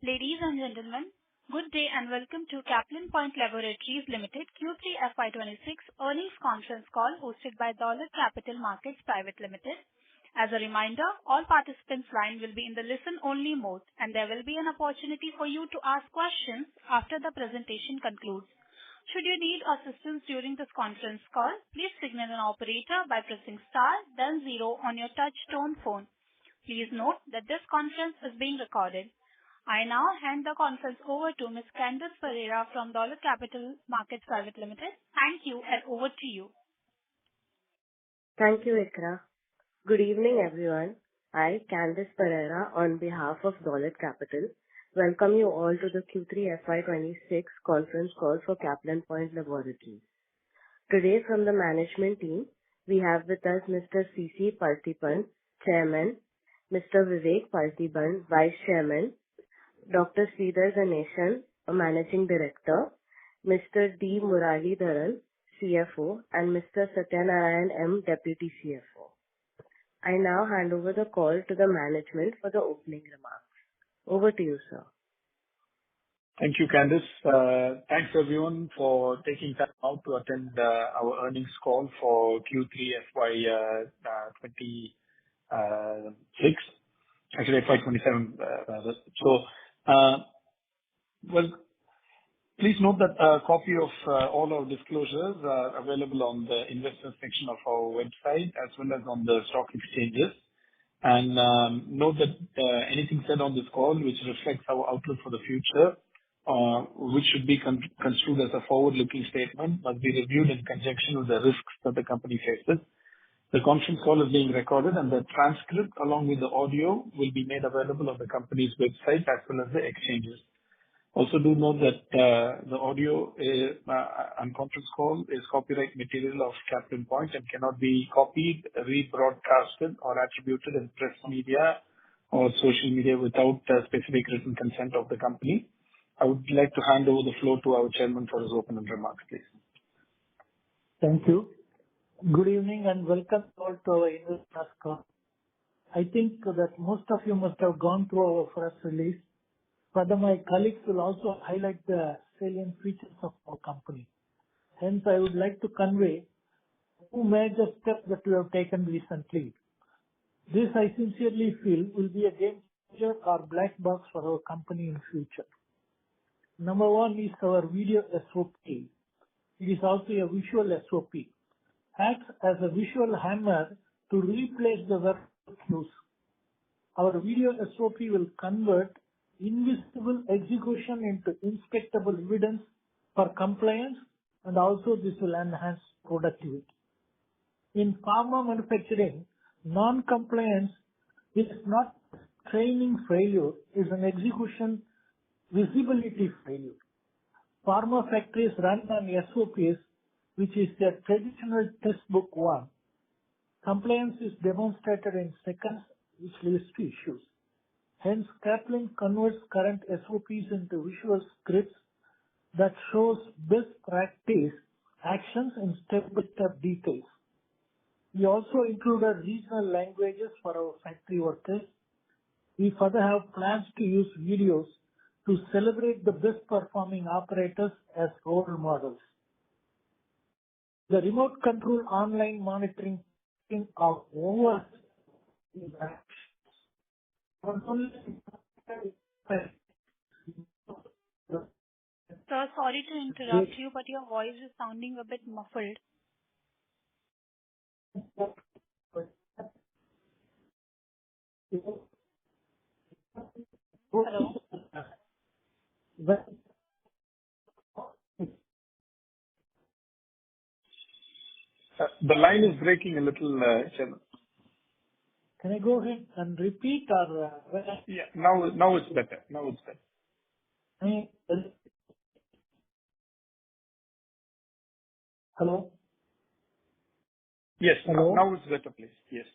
Ladies and gentlemen, good day and welcome to Caplin Point Laboratories Limited Q3 FY26 earnings conference call hosted by Dolat Capital Markets Private Limited. As a reminder, all participants' line will be in the listen-only mode, and there will be an opportunity for you to ask questions after the presentation concludes. Should you need assistance during this conference call, please signal an operator by pressing star, then 0 on your touch-tone phone. Please note that this conference is being recorded. I now hand the conference over to Ms. Candice Pereira from Dolat Capital Markets Private Limited. Thank you, and over to you. Thank you, Ikra. Good evening, everyone. I, Candice Pereira, on behalf of Dolat Capital, welcome you all to the Q3 FY26 conference call for Caplin Point Laboratories. Today, from the management team, we have with us Mr. C.C. Parthipan, Chairman, Mr. Vivek Parthipan, Vice Chairman, Dr. Sridhar Ganesan, a Managing Director, Mr. D. Muralidharan, CFO, and Mr. Satyanarayan M., Deputy CFO. I now hand over the call to the management for the opening remarks. Over to you, sir. Thank you, Candice. Thanks, everyone, for taking time out to attend our earnings call for Q3 FY26. Actually, FY27, rather. Please note that a copy of all our disclosures are available on the investor section of our website as well as on the stock exchanges. And note that anything said on this call which reflects our outlook for the future, which should be construed as a forward-looking statement, must be reviewed in conjunction with the risks that the company faces. The conference call is being recorded, and the transcript along with the audio will be made available on the company's website as well as the exchanges. Also, do note that the audio and conference call is copyright material of Caplin Point and cannot be copied, rebroadcasted, or attributed in press media or social media without specific written consent of the company. I would like to hand over the floor to our chairman for his opening remarks, please. Thank you. Good evening and welcome all to our investors call. I think that most of you must have gone through our press release. Further, my colleagues will also highlight the salient features of our company. Hence, I would like to convey two major steps that we have taken recently. This, I sincerely feel, will be a game changer or black box for our company in future. Number one is our video SOP. It is also a visual SOP. Acts as a visual hammer to replace the verbal cues. Our video SOP will convert invisible execution into inspectable evidence for compliance, and also this will enhance productivity. In pharma manufacturing, non-compliance is not training failure, it is an execution visibility failure. Pharma factories run on SOPs, which is their traditional textbook one. Compliance is demonstrated in seconds, which leads to issues. Hence, Caplin converts current SOPs into visual scripts that shows best practice actions in step-by-step details. We also included regional languages for our factory workers. We further have plans to use videos to celebrate the best performing operators as role models. The remote control online monitoring of over Sir, sorry to interrupt you, but your voice is sounding a bit muffled. Hello? The line is breaking a little, Chairman. Can I go ahead and repeat or? Yeah, now it's better. Now it's better. Hello? Yes, hello? Now it's better, please. Yes.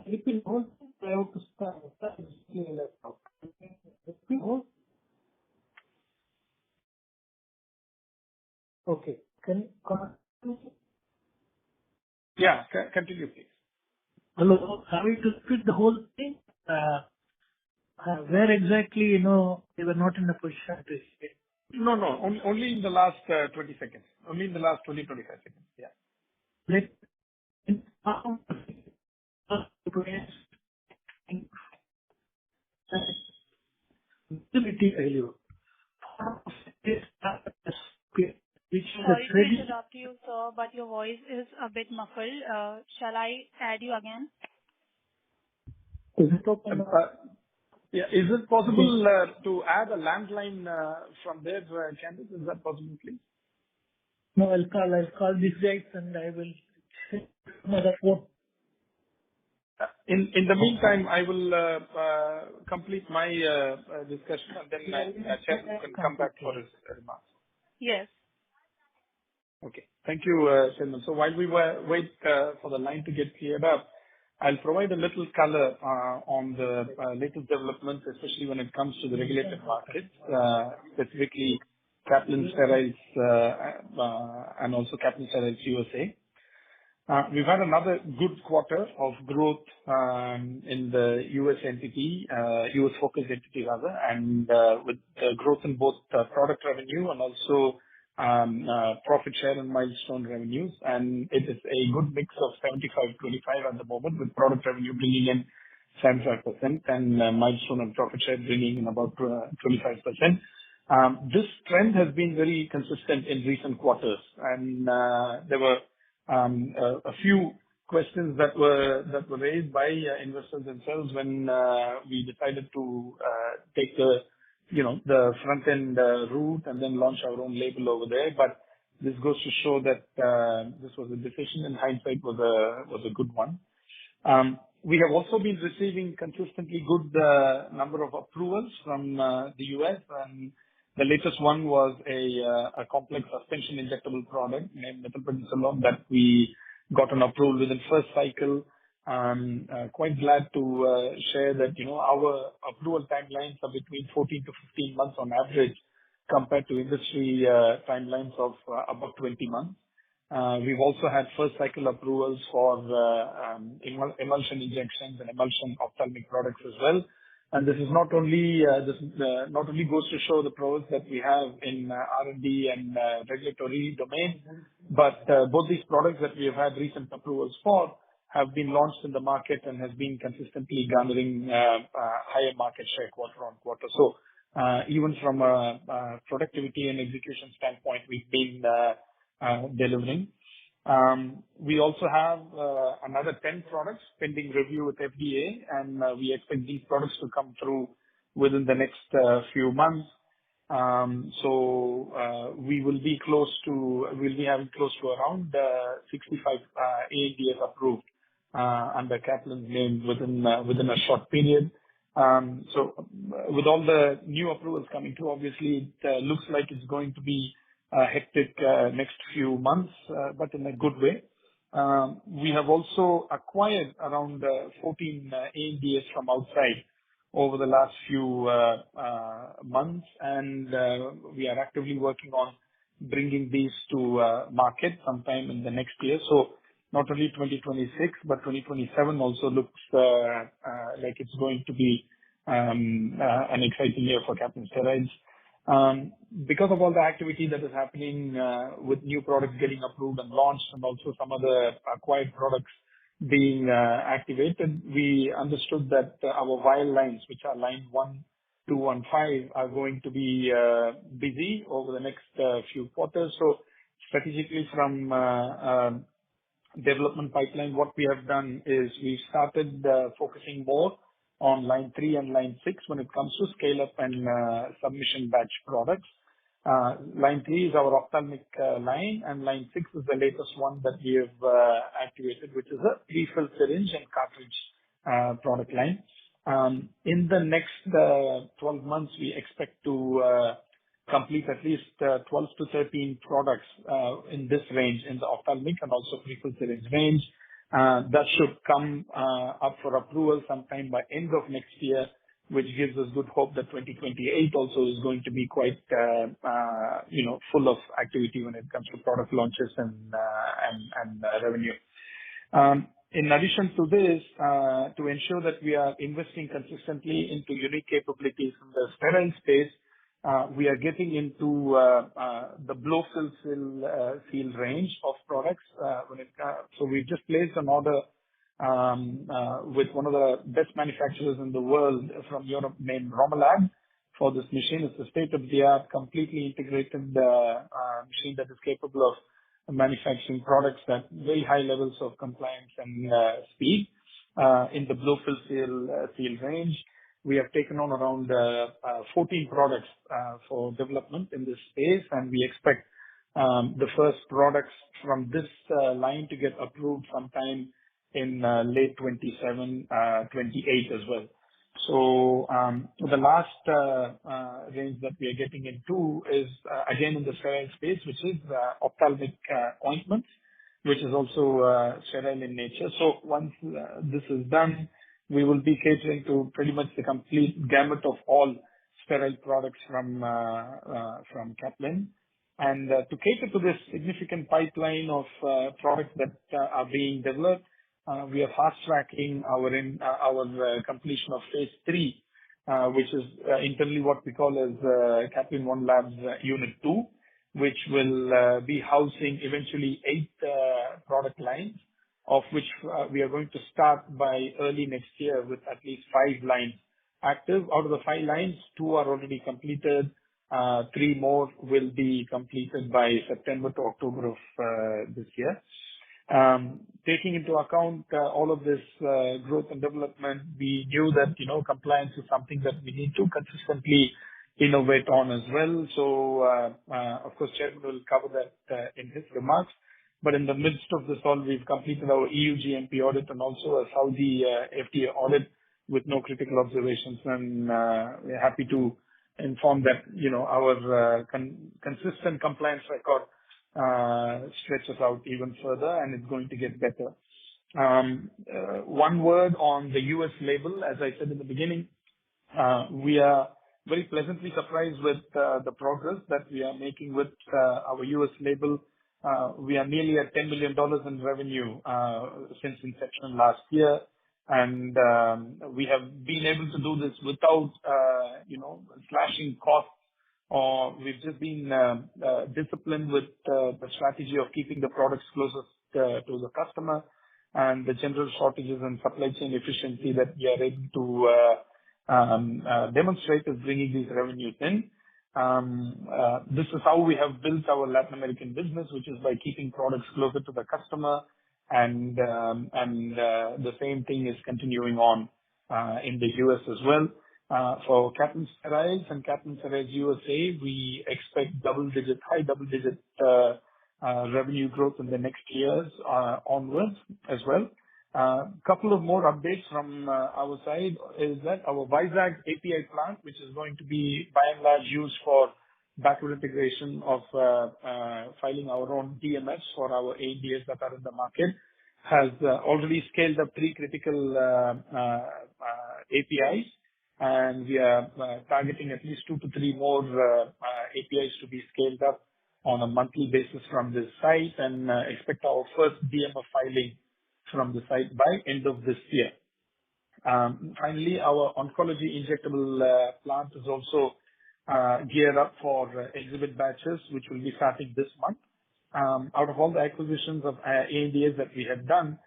Repeat hold. I have to start. Repeat hold. Okay. Can you continue? Yeah, continue, please. Hello. Have you to repeat the whole thing? Where exactly, they were not in a position to say. No, no, only in the last 20 seconds. Only in the last 20-25 seconds. Yeah. Let utility value. Which the Sorry to trading interrupt you, sir, but your voice is a bit muffled. Shall I add you again? is it open Um, now? uh, Yeah. Is it possible to add a landline from there, Candice? Is that possible, please? No, I'll call these guys and I will check another phone. In the meantime, I will complete my discussion, and then Chairman can come back for his remarks. Yes. Okay. Thank you, Chairman. So while we wait for the line to get cleared up, I'll provide a little color on the latest developments, especially when it comes to the regulated markets, specifically Caplin Steroids and also Caplin Steroids USA. We've had another good quarter of growth in the U.S. entity, U.S.-focused entity rather, and with growth in both product revenue and also profit share and milestone revenues. And it is a good mix of 75/25 at the moment, with product revenue bringing in 75% and milestone and profit share bringing in about 25%. This trend has been very consistent in recent quarters, and there were a few questions that were raised by investors themselves when we decided to take the front-end route and then launch our own label over there. But this goes to show that this was a decision, and hindsight was a good one. We have also been receiving consistently good number of approvals from the U.S., and the latest one was a complex suspension injectable product named methylprednisolone that we got an approval within first cycle. Quite glad to share that, our approval timelines are between 14 to 15 months on average, compared to industry timelines of about 20 months. We've also had first cycle approvals for emulsion injections and emulsion ophthalmic products as well. And this not only goes to show the progress that we have in R&D and regulatory domain, but both these products that we have had recent approvals for have been launched in the market and has been consistently garnering higher market share quarter on quarter. So even from a productivity and execution standpoint, we've been delivering. We also have another 10 products pending review with FDA, and we expect these products to come through within the next few months. So we'll be having close to around 65 ANDAs approved under Caplin's name within a short period. So with all the new approvals coming through, obviously it looks like it's going to be a hectic next few months, but in a good way. We have also acquired around 14 ANDAs from outside over the last few months, and we are actively working on bringing these to market sometime in the next year. So not only 2026, but 2027 also looks like it's going to be an exciting year for Caplin Steroids. Because of all the activity that is happening with new products getting approved and launched, and also some of the acquired products being activated, we understood that our vial lines, which are line 1, 2, and 5, are going to be busy over the next few quarters. So strategically, from development pipeline, what we have done is we started focusing more on line 3 and line 6 when it comes to scale-up and submission batch products. Line 3 is our ophthalmic line, and line 6 is the latest one that we have activated, which is a pre-filled syringe and cartridge product line. In the next 12 months, we expect to complete at least 12 to 13 products in this range, in the ophthalmic and also pre-filled syringe range. That should come up for approval sometime by end of next year, which gives us good hope that 2028 also is going to be quite full of activity when it comes to product launches and revenue. In addition to this, to ensure that we are investing consistently into unique capabilities in the sterile space, we are getting into the blow-fill-seal range of products. So we just placed an order with one of the best manufacturers in the world from Europe named Romalab for this machine. It's a state-of-the-art, completely integrated machine that is capable of manufacturing products at very high levels of compliance and speed in the blow-fill-seal range. We have taken on around 14 products for development in this space, and we expect the first products from this line to get approved sometime in late 27, 28 as well. So the last range that we are getting into is again in the sterile space, which is ophthalmic ointments, which is also sterile in nature. So once this is done, we will be catering to pretty much the complete gamut of all sterile products from Caplin. And to cater to this significant pipeline of products that are being developed, we are fast-tracking our completion of phase 3, which is internally what we call as Caplin One Labs Unit 2, which will be housing eventually 8 product lines, of which we are going to start by early next year with at least 5 lines active. Out of the 5 lines, 2 are already completed. 3 more will be completed by September to October of this year. Taking into account all of this growth and development, we knew that, compliance is something that we need to consistently innovate on as well. So, of course, Chairman will cover that in his remarks. But in the midst of this all, we've completed our EU GMP audit and also a Saudi FDA audit with no critical observations. And we're happy to inform that, our consistent compliance record stretches out even further, and it's going to get better. One word on the US label. As I said in the beginning, we are very pleasantly surprised with the progress that we are making with our US label. We are nearly at $10 million in revenue since inception last year, and we have been able to do this without, slashing costs, or we've just been disciplined with the strategy of keeping the products closest to the customer, and the general shortages and supply chain efficiency that we are able to demonstrate is bringing these revenues in. This is how we have built our Latin American business, which is by keeping products closer to the customer, and the same thing is continuing on in the US as well. For Caplin Steriles and Caplin Steriles USA, we expect high double-digit revenue growth in the next years onwards as well. Couple of more updates from our side is that our Vizag API plant, which is going to be by and large used for backward integration of filing our own DMFs for our ANDAs that are in the market, has already scaled up 3 critical APIs, and we are targeting at least 2 to 3 more APIs to be scaled up on a monthly basis from this site, and expect our first DMF filing from the site by end of this year. Finally, our oncology injectable plant is also geared up for exhibit batches, which will be starting this month. Out of all the acquisitions of ANDAs that we have done,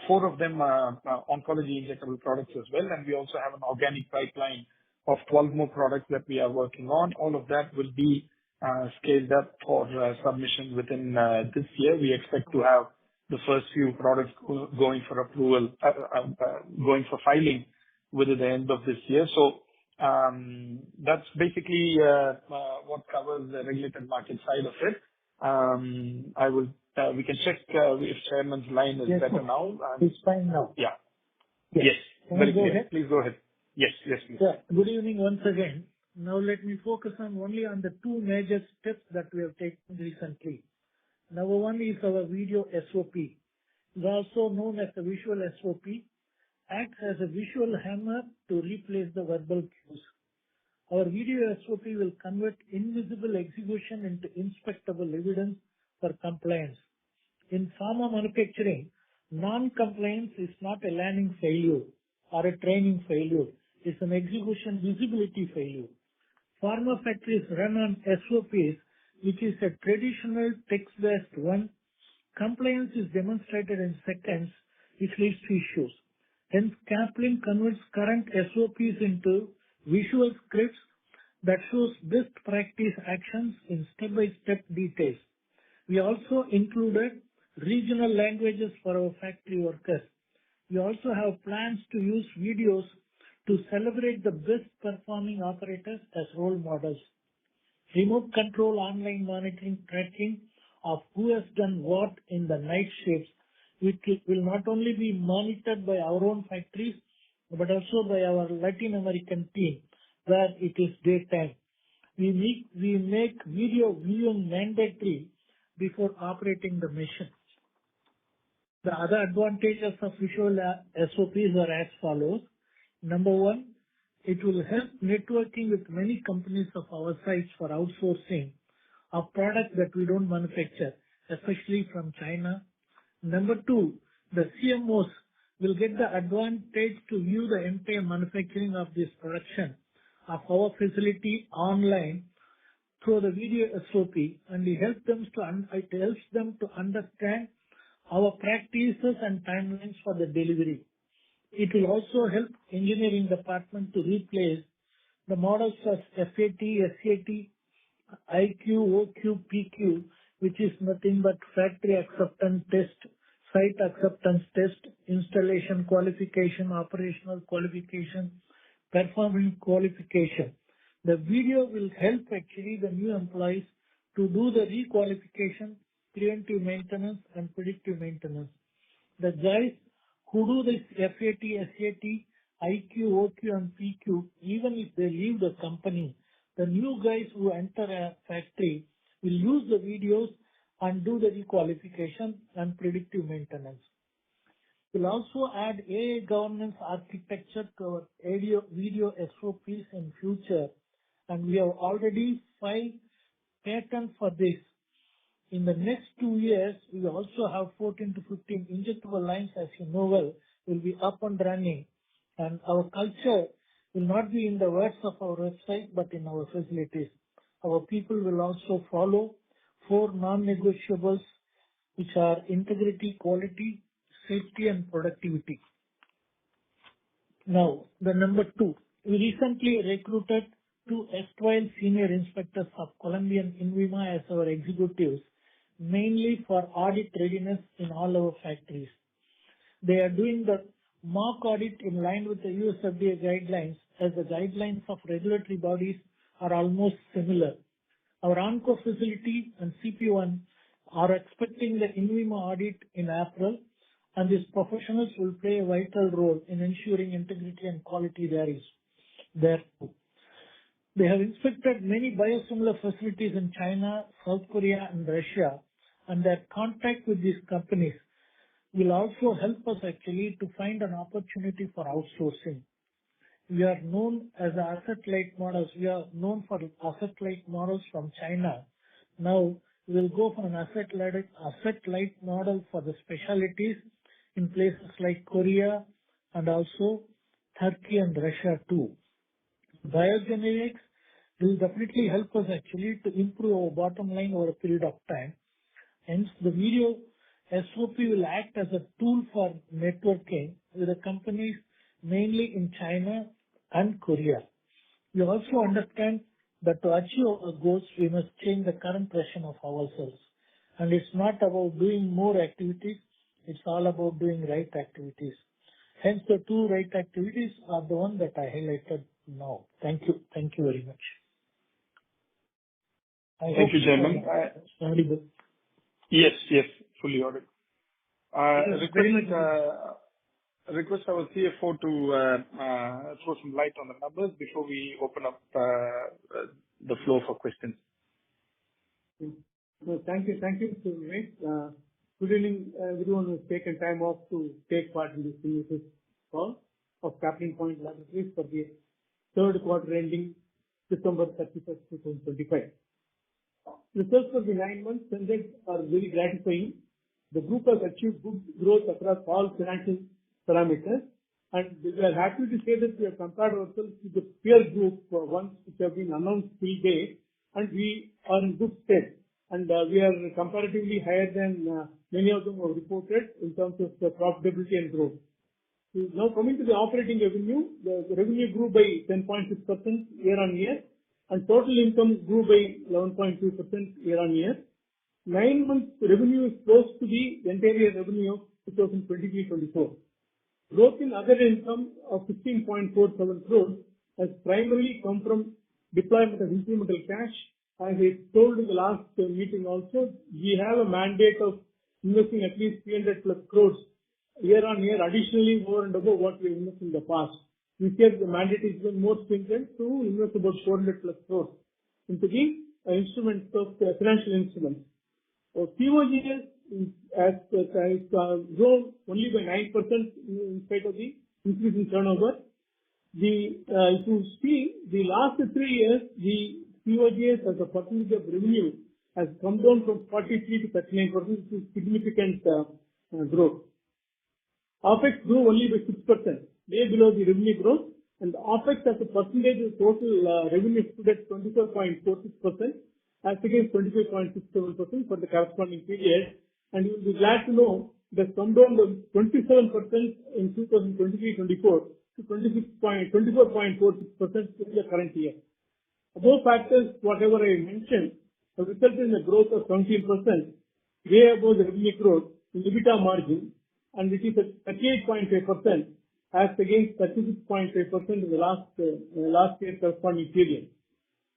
4 of them are oncology injectable products as well, and we also have an organic pipeline of 12 more products that we are working on. All of that will be scaled up for submission within this year. We expect to have the first few products going for approval, going for filing within the end of this year. So that's basically what covers the regulated market side of it. We can check if Chairman's line is better now. It's fine now. Yeah. Yes. Yes. Very clear. Please go ahead. Yes, please. Yeah. Good evening once again. Now let me focus only on the 2 major steps that we have taken recently. Number 1 is our video SOP. It's also known as the visual SOP. Acts as a visual hammer to replace the verbal cues. Our video SOP will convert invisible execution into inspectable evidence for compliance. In pharma manufacturing, Non-compliance is not a learning failure or a training failure. It's an execution visibility failure. Pharma factories run on SOPs, which is a traditional text-based one. Compliance is demonstrated in seconds, which leads to issues. Hence, Caplin converts current SOPs into visual scripts that shows best practice actions in step-by-step details. We also included regional languages for our factory workers. We also have plans to use videos to celebrate the best performing operators as role models. Remote control online monitoring tracking of who has done what in the night shifts, which will not only be monitored by our own factories, but also by our Latin American team, where it is daytime. We make video viewing mandatory before operating the machine. The other advantages of visual SOPs are as follows. Number one, it will help networking with many companies of our size for outsourcing of products that we don't manufacture, especially from China. Number two, the CMOs will get the advantage to view the entire manufacturing of this production of our facility online through the video SOP, and it helps them to understand our practices and timelines for the delivery. It will also help engineering department to replace the models of FAT, SAT, IQ, OQ, PQ, which is nothing but factory acceptance test, site acceptance test, installation qualification, operational qualification, performance qualification. The video will help actually the new employees to do the requalification, preventive maintenance, and predictive maintenance. The guys who do this FAT, SAT, IQ, OQ, and PQ, even if they leave the company, the new guys who enter a factory will use the videos and do the requalification and predictive maintenance. We'll also add AI governance architecture to our video SOPs in future, and we have already filed patents for this. In the next 2 years, we also have 14 to 15 injectable lines, as you know well, will be up and running. And our culture will not be in the words of our website, but in our facilities. Our people will also follow 4 non-negotiables, which are integrity, quality, safety, and productivity. Now, the number 2. We recently recruited 2 erstwhile senior inspectors of Colombian INVIMA as our executives, mainly for audit readiness in all our factories. They are doing the mock audit in line with the US FDA guidelines, as the guidelines of regulatory bodies are almost similar. Our Onco facility and CP1 are expecting the INVIMA audit in April, and these professionals will play a vital role in ensuring integrity and quality there too. They have inspected many biosimilar facilities in China, South Korea, and Russia, and their contact with these companies will also help us actually to find an opportunity for outsourcing. We are known as asset-light models. We are known for asset-light models from China. Now we will go for an asset-light model for the specialties in places like Korea and also Turkey and Russia too. Biogenerics will definitely help us actually to improve our bottom line over a period of time. Hence, the video SOP will act as a tool for networking with the companies mainly in China and Korea. We also understand that to achieve our goals, we must change the current version of ourselves. And it's not about doing more activities, it's all about doing right activities. Hence, the 2 right activities are the one that I highlighted now. Thank you. Thank you very much. Thank you, Chairman. Audible. Yes, fully audible. Request our CFO to throw some light on the numbers before we open up the floor for questions. No, thank you, Mr. Vivek. Good evening, everyone who has taken time off to take part in this business call of Caplin Point Laboratories for the 3rd quarter ending December 31st, 2025. Results for the 9 months ended are very gratifying. The group has achieved good growth across all financial parameters, and we are happy to say that we have compared ourselves with the peer group ones which have been announced till date, and we are in good state. And we are comparatively higher than many of them have reported in terms of the profitability and growth. Now coming to the operating revenue, the revenue grew by 10.6% year-on-year, and total income grew by 11.2% year-on-year. 9 months revenue is close to the entire year revenue of 2023-24. Growth in other income of 15.47 crores has primarily come from deployment of incremental cash. As I told in the last meeting also, we have a mandate of investing at least 300 plus crores year-on-year, additionally over and above what we invested in the past. This year the mandate is even more stringent to invest about 400 plus crores into the instruments of financial instruments. COGS has grown only by 9% in spite of the increase in turnover. If you see the last 3 years, the COGS as a percentage of revenue has come down from 43 to 39%, which is significant growth. OpEx grew only by 6%, way below the revenue growth, and the OpEx as a percentage of total revenue stood at 24.46% as against 25.67% for the corresponding period. And you will be glad to know that come down from 27% in 2023-24 to 24.46% in the current year. Above factors, whatever I mentioned, have resulted in a growth of 17%, way above the revenue growth in EBITDA margin, and it is at 38.5% as against 36.5% in the last year corresponding period.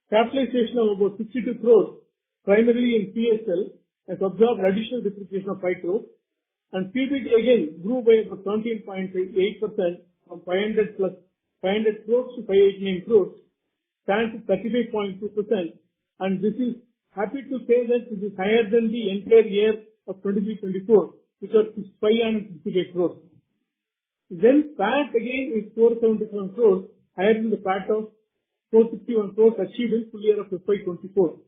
Capitalization of about 62 crores, primarily in PSL, has absorbed additional depreciation of 5 crores, and PBT again grew by about 17.8% from 500 crores to 589 crores, stands at 35.2%, and this is happy to say that this is higher than the entire year of 23-24, which was 568 crores. Then PAT again is 477 crores, higher than the PAT of 461 crores achieved in full year of FY24.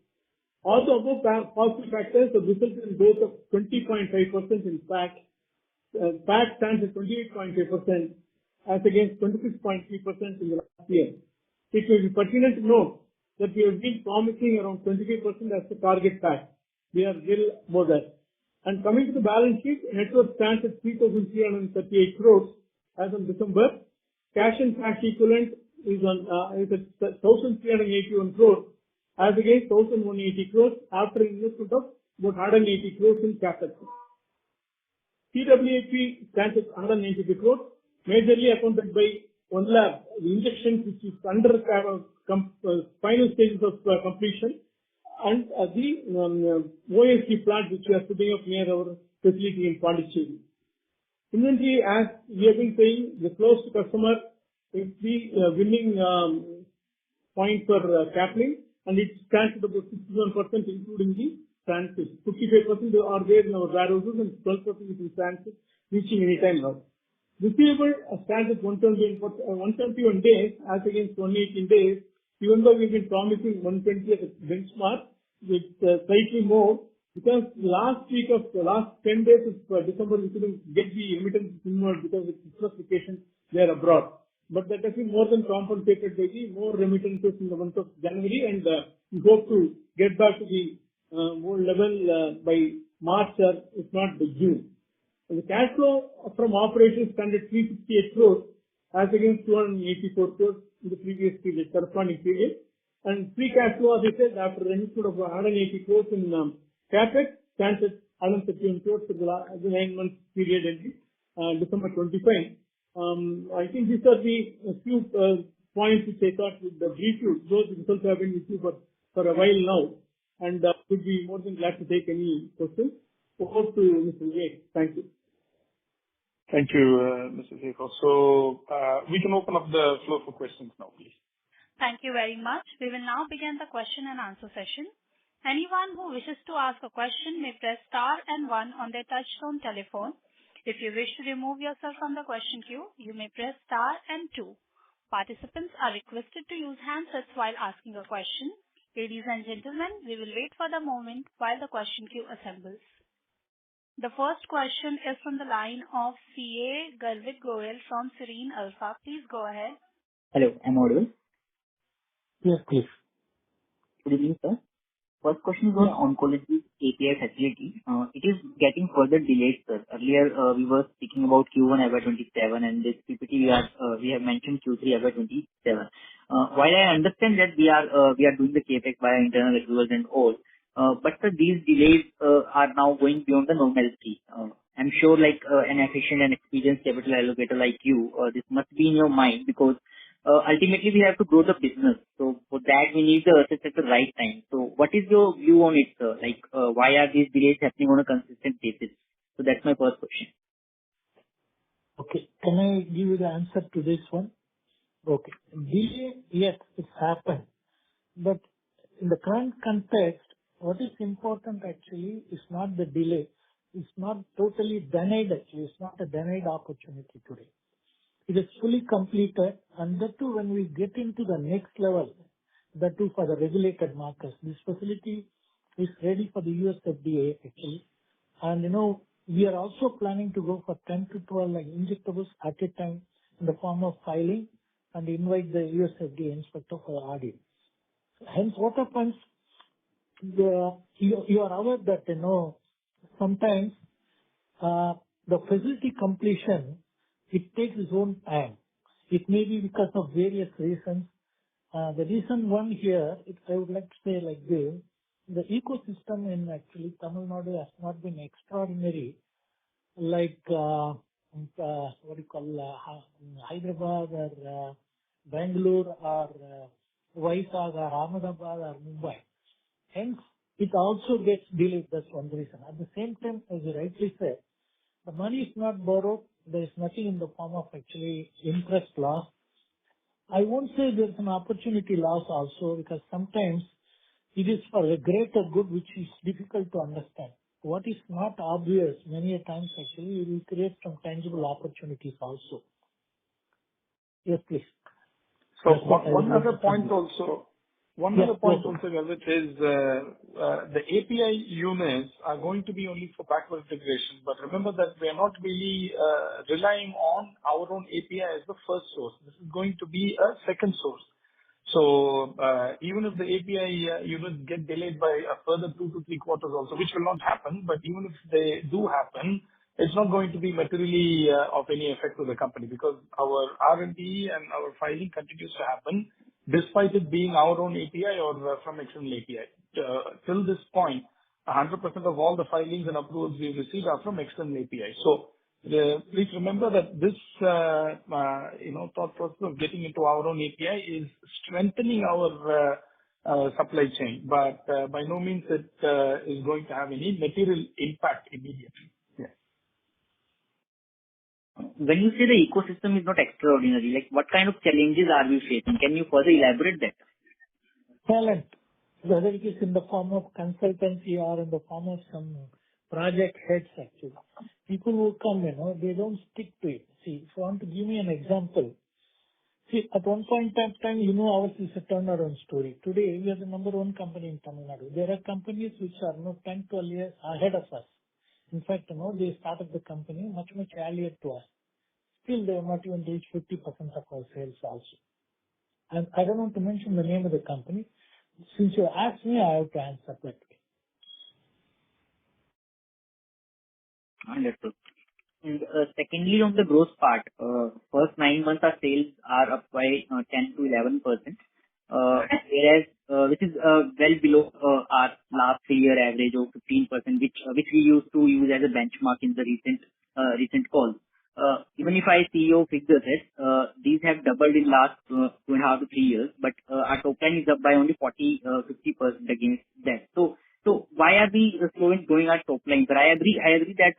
All the above positive factors have resulted in growth of 20.5% in PAT. PAT stands at 28.5% as against 26.3% in the last year. It may be pertinent to note that we have been promising around 25% as the target PAT. We are still more than. And coming to the balance sheet, net worth stands at 3,338 crores as of December. Cash and cash equivalent is at 1,381 crores as against 1,180 crores after investment of about 180 crores in capital. CWIP stands at 192 crores, majorly accounted by One Lab, the injection which is under final stages of completion, and the OSD plant which we are putting up near our facility in Pondicherry. Inventory, as we have been saying, the close to customer is the winning point for Caplin, and it stands at about 61%, including the transit. 55% are there in our warehouses and 12% is in transit, reaching any time now. Receivable stands at 121 days as against 118 days, even though we've been promising 120 as a benchmark, with slightly more, because last 10 days of December we couldn't get the remittances inward because of Christmas vacation there abroad. But that has been more than compensated by the more remittances in the month of January, and we hope to get back to the more level by March or if not by June. And the cash flow from operations stands at 368 crores as against 284 crores in the previous period, corresponding period. And free cash flow, as I said, after an input of 180 crores in CapEx, stands at 131 crores for the 9 month period ending December 25. I think these are the few points which I thought would brief you. Those results have been with you for a while now, and would be more than glad to take any questions. Over to Mr. Vivek. Thank you. Thank you, Mr. Sekhar. So we can open up the floor for questions now, please. Thank you very much. We will now begin the question and answer session. Anyone who wishes to ask a question may press star and 1 on their touchtone telephone. If you wish to remove yourself from the question queue, you may press star and 2. Participants are requested to use handsets while asking a question. Ladies and gentlemen, we will wait for the moment while the question queue assembles. The first question is from the line of CA Garvit Goyal from Serene Alpha. Please go ahead. Hello, am I audible? Yes, please. Good evening, sir. First question is on oncology API facility. It is getting further delayed, sir. Earlier, we were speaking about Q1 FY27, and this PPT we have mentioned Q3 FY27. While I understand that we are doing the CapEx via internal accruals and all, but sir, these delays are now going beyond the normalcy. I'm sure, like an efficient and experienced capital allocator like you, this must be in your mind because ultimately we have to grow the business. So for that we need the assets at the right time. So what is your view on it, sir? Like why are these delays happening on a consistent basis? So that's my first question. Okay. Can I give you the answer to this one? Okay. Delay, yes, it's happened. But in the current context, what is important actually is not the delay. It's not totally denied actually. It's not a denied opportunity today. It is fully completed, and that too when we get into the next level, that too for the regulated markets. This facility is ready for the US FDA actually. And we are also planning to go for 10 to 12 injectables at a time in the form of filing and invite the US FDA inspector for audit. Hence what happens, you are aware that sometimes the facility completion, it takes its own time. It may be because of various reasons. The reason one here, I would like to say like this, the ecosystem in actually Tamil Nadu has not been extraordinary like what do you call Hyderabad or Bangalore or Vizag or Ahmedabad or Mumbai. Hence, it also gets delayed. That's one reason. At the same time, as you rightly said, the money is not borrowed. There is nothing in the form of actually interest loss. I won't say there's an opportunity loss also because sometimes it is for a greater good which is difficult to understand. What is not obvious many a times actually it will create some tangible opportunities also. Yes, please. So one other point also, Garvit, is the API units are going to be only for backward integration. But remember that we are not really relying on our own API as the first source. This is going to be a second source. So even if the API units get delayed by a further 2 to 3 quarters also, which will not happen, but even if they do happen, it's not going to be materially of any effect to the company because our R&D and our filing continues to happen despite it being our own API or from external API. Till this point, 100% of all the filings and approvals we've received are from external API. So please remember that this thought process of getting into our own API is strengthening our supply chain, but by no means it is going to have any material impact immediately. When you say the ecosystem is not extraordinary, like what kind of challenges are we facing? Can you further elaborate that? Talent, whether it is in the form of consultancy or in the form of some project heads actually. People who come, they don't stick to it. See, if you want to give me an example, see, at one point in time, ours is a turnaround story. Today, we are the number one company in Tamil Nadu. There are companies which are 10, 12 years ahead of us. In fact, they started the company much, much earlier to us. Still, they have not even reached 50% of our sales also. And I don't want to mention the name of the company. Since you asked me, I have to answer that way. Understood. And secondly, on the growth part, first 9 months our sales are up by 10 to 11%, whereas which is well below our last 3-year average of 15%, which we used to use as a benchmark in the recent calls. Even if I see your figures, these have doubled in last 2.5 to 3 years, but our top line is up by only 50% against that. So why are we slow in growing our top line? But I agree that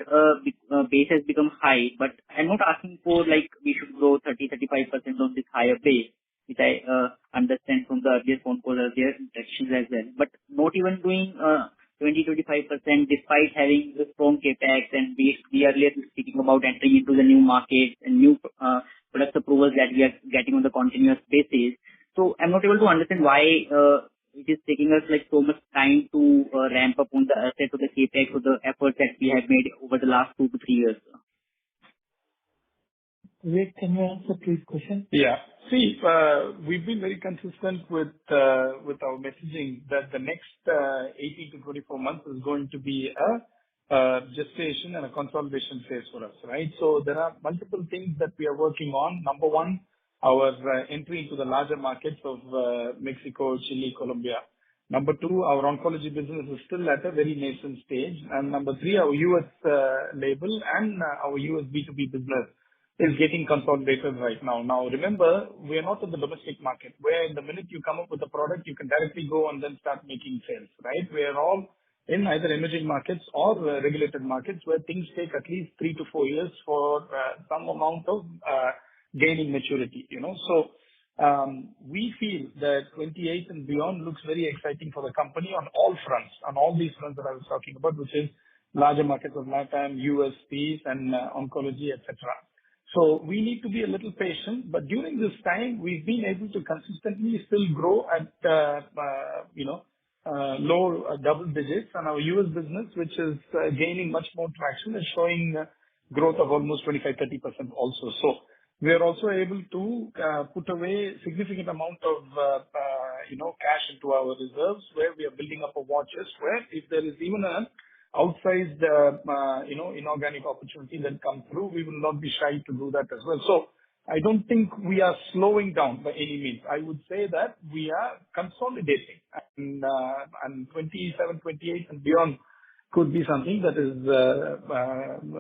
base has become high, but I'm not asking for like we should grow 30-35% on this higher base, which I understand from the earlier phone calls, earlier interactions as well. But not even doing 20-25% despite having a strong capex, and we earlier speaking about entering into the new markets and new product approvals that we are getting on the continuous basis. So I'm not able to understand why it is taking us like so much time to ramp up on the asset or the capex or the efforts that we have made over the last 2 to 3 years? Vivek, can you answer please question? Yeah. See, we've been very consistent with our messaging that the next 18 to 24 months is going to be a gestation and a consolidation phase for us, right? So there are multiple things that we are working on. Number one, our entry into the larger markets of Mexico, Chile, Colombia. Number two, our oncology business is still at a very nascent stage. And number three, our U.S. label and our U.S. B2B business is getting consolidated right now. Now, remember, we are not in the domestic market, where the minute you come up with a product, you can directly go and then start making sales, right? We are all in either emerging markets or regulated markets, where things take at least 3 to 4 years for some amount of gaining maturity, you know. So, we feel that 28 and beyond looks very exciting for the company on all fronts, on all these fronts that I was talking about, which is larger markets of LATAM, US, Peace, and oncology, etc. So we need to be a little patient, but during this time, we've been able to consistently still grow at, low double digits. And our US business, which is gaining much more traction, is showing growth of almost 25-30% also. So we are also able to put away significant amount of, cash into our reserves, where we are building up a war chest, where if there is even an outsized, inorganic opportunity that comes through, we will not be shy to do that as well. So I don't think we are slowing down by any means. I would say that we are consolidating, and 27, 28 and beyond could be something that is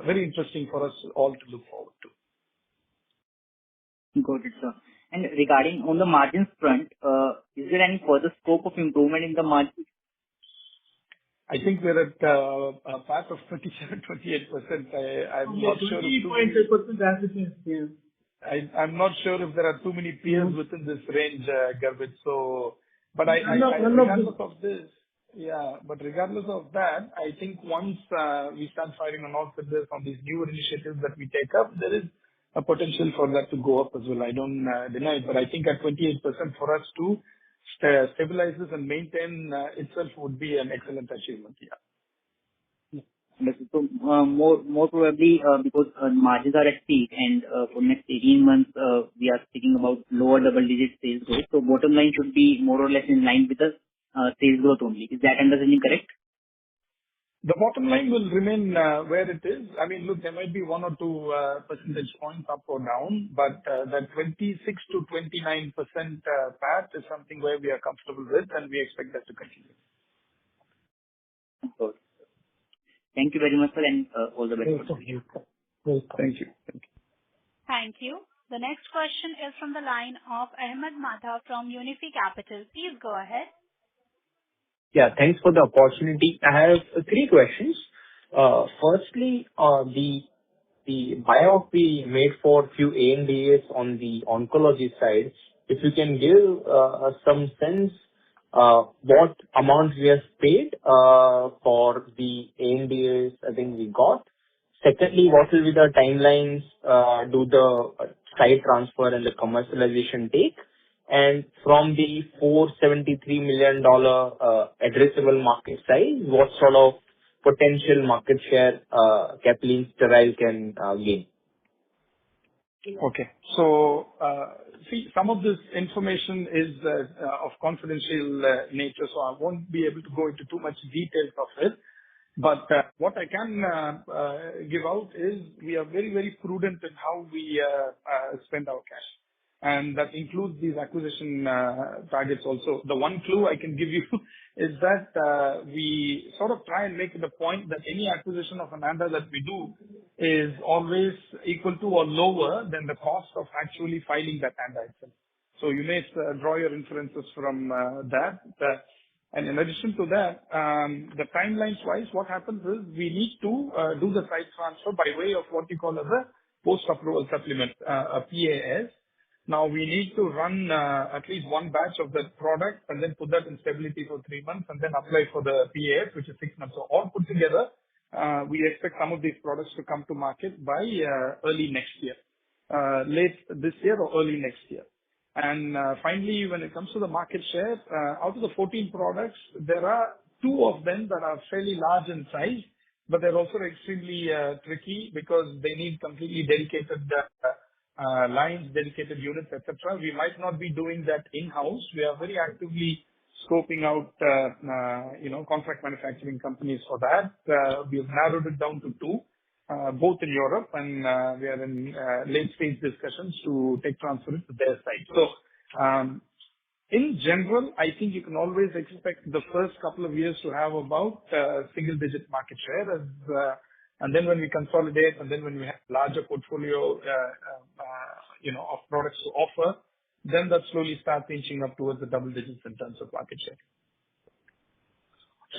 very interesting for us all to look forward to. Got it, sir. And regarding on the margins front, is there any further scope of improvement in the margins? I think we're at a path of 27, 28%. I'm not sure. 20.5% as it is, yeah. I'm not sure if there are too many peers within this range, Garvit. So, but regardless of that, I think once we start firing on all cylinders on these newer initiatives that we take up, there is a potential for that to go up as well. I don't deny it, but I think at 28% for us to stabilize this and maintain itself would be an excellent achievement. Yeah. So, more probably, because margins are at peak and for next 18 months, we are speaking about lower double-digit sales growth. So bottom line should be more or less in line with the sales growth only. Is that understanding correct? The bottom line will remain where it is. I mean, look, there might be 1 or 2 percentage points up or down, but that 26 to 29% path is something where we are comfortable with, and we expect that to continue. Good. Thank you very much, sir, and all the best. Thank you. Thank you. Thank you. The next question is from the line of Ahmed Madha from Unifi Capital. Please go ahead. Yeah, thanks for the opportunity. I have 3 questions. Firstly, the buyout we made for few ANDAs on the oncology side, if you can give some sense what amount we have paid for the ANDAs I think we got. Secondly, what will be the timelines do the site transfer and the commercialization take? And from the $473 million addressable market size, what sort of potential market share Caplin Sterile can gain? Okay. So, see, some of this information is of confidential nature, so I won't be able to go into too much details of it. But what I can give out is we are very, very prudent in how we spend our cash. And that includes these acquisition targets also. The one clue I can give you is that we sort of try and make it a point that any acquisition of an ANDA that we do is always equal to or lower than the cost of actually filing that ANDA itself. So you may draw your inferences from that. And in addition to that, the timelines-wise, what happens is we need to do the site transfer by way of what you call as a post-approval supplement, a PAS. Now we need to run at least one batch of that product and then put that in stability for 3 months and then apply for the PAS, which is 6 months. So all put together, we expect some of these products to come to market by early next year, late this year or early next year. And finally, when it comes to the market share, out of the 14 products, there are 2 of them that are fairly large in size, but they're also extremely tricky because they need completely dedicated lines, dedicated units, etc. We might not be doing that in-house. We are very actively scoping out, contract manufacturing companies for that. We have narrowed it down to 2, both in Europe, and we are in late stage discussions to tech transfer it to their side. So, in general, I think you can always expect the first couple of years to have about single-digit market share, and then when we consolidate, and then when we have larger portfolio, of products to offer, then that slowly starts inching up towards the double digits in terms of market share.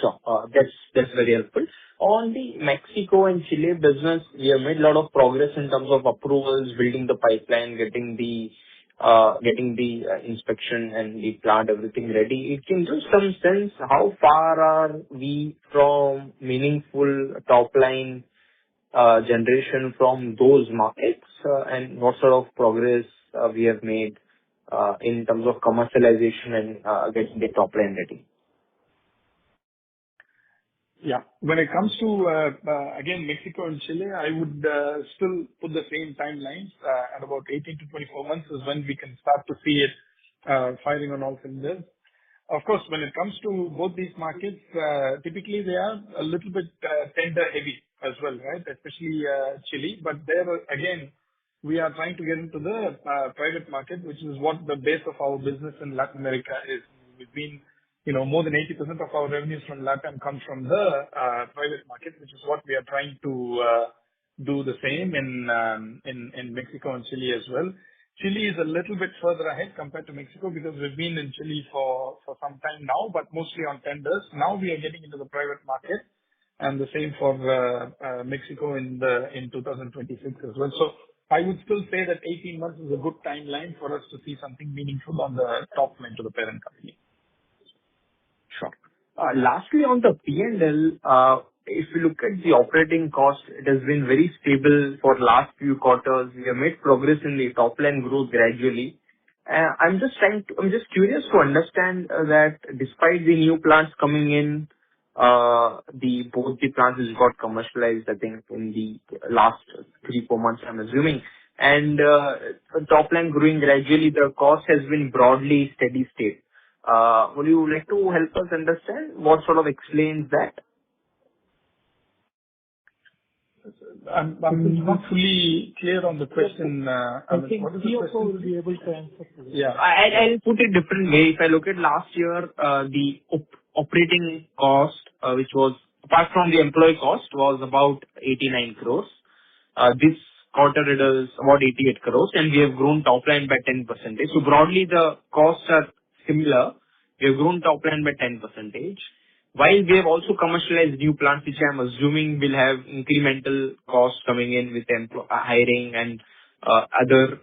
Sure. That's very helpful. On the Mexico and Chile business, we have made a lot of progress in terms of approvals, building the pipeline, getting the inspection and the plant, everything ready. It can give some sense how far are we from meaningful top line generation from those markets, and what sort of progress we have made in terms of commercialization and getting the top line ready. Yeah. When it comes to, again, Mexico and Chile, I would still put the same timelines. At about 18 to 24 months is when we can start to see it firing on all cylinders. Of course, when it comes to both these markets, typically they are a little bit tender heavy as well, right? Especially Chile. But there, again, we are trying to get into the private market, which is what the base of our business in Latin America is. We've been more than 80% of our revenues from Latin comes from the private market, which is what we are trying to do the same in Mexico and Chile as well. Chile is a little bit further ahead compared to Mexico because we've been in Chile for some time now, but mostly on tenders. Now we are getting into the private market, and the same for Mexico in 2026 as well. So I would still say that 18 months is a good timeline for us to see something meaningful on the top line to the parent company. Sure. Lastly, on the P&L, if you look at the operating cost, it has been very stable for last few quarters. We have made progress in the top line growth gradually. I'm just curious to understand that despite the new plants coming in, both the plants has got commercialized, I think, in the last 3-4 months, I'm assuming. And top line growing gradually, the cost has been broadly steady state. Would you like to help us understand what sort of explains that? I'm not fully clear on the question. I think CFO will be able to answer to this. Yeah. I'll put it different way. If I look at last year, the operating cost, which was apart from the employee cost, was about 89 crores. This quarter it is about 88 crores, and we have grown top line by 10%. So broadly, the costs are similar. We have grown top line by 10%. While we have also commercialized new plants, which I'm assuming will have incremental costs coming in with hiring and other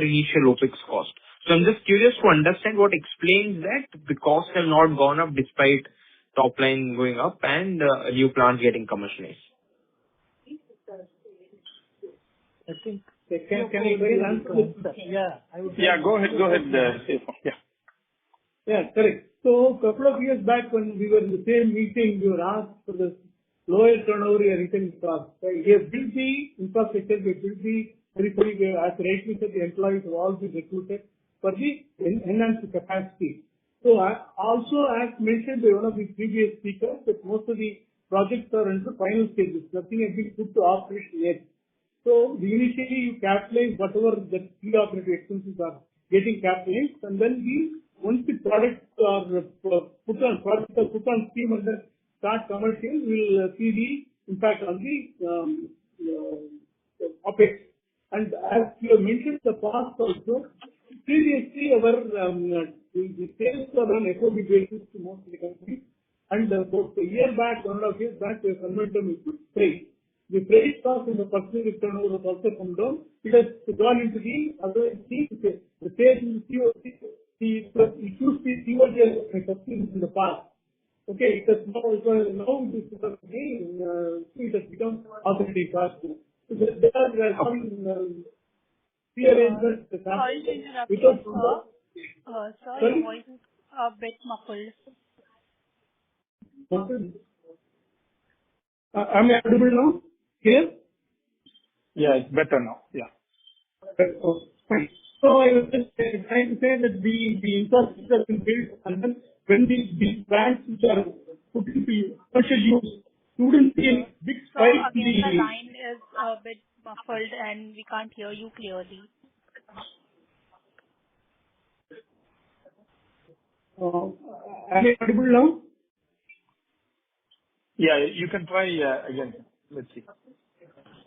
initial OpEx costs. So I'm just curious to understand what explains that the costs have not gone up despite top line going up and new plants getting commercialized. I think. Can I answer this? Yeah, go ahead, CFO. Yeah, correct. So a couple of years back when we were in the same meeting, we were asked for the lower turnover return cost. We have built the infrastructure, we have built the everybody, as rightly said, the employees have all been recruited for the enhanced capacity. So I also, as mentioned by one of the previous speakers, that most of the projects are in the final stages. Nothing has been put to operation yet. So initially you capitalize whatever the pre-operative expenses are getting capitalized, and then once the products are put on steam and then start commercial, we'll see the impact on the OpEx. And as you have mentioned the past also, previously our the sales were on FOB basis to most of the companies, and about a year back, 1.5 years back, we have converted them into freight. The freight cost in the percentage turnover has also come down. It has gone into the other things. The sales in COC. It used to be COG as in the past. Okay, it has now it is it has become operating cost. So there are some rearrangement Sorry to interrupt you, without sir. Sir, your sorry. voice is a bit muffled. Am I audible now? Here? Yeah, it's better now. Yeah. Oh, fine. So I was just trying to say that the infrastructure has been built, and then when these plants which are put into commercial use, you wouldn't see any big So spike in again, the the. line is a bit muffled and we can't hear you clearly. Am I audible now? Yeah, you can try again. Let's see.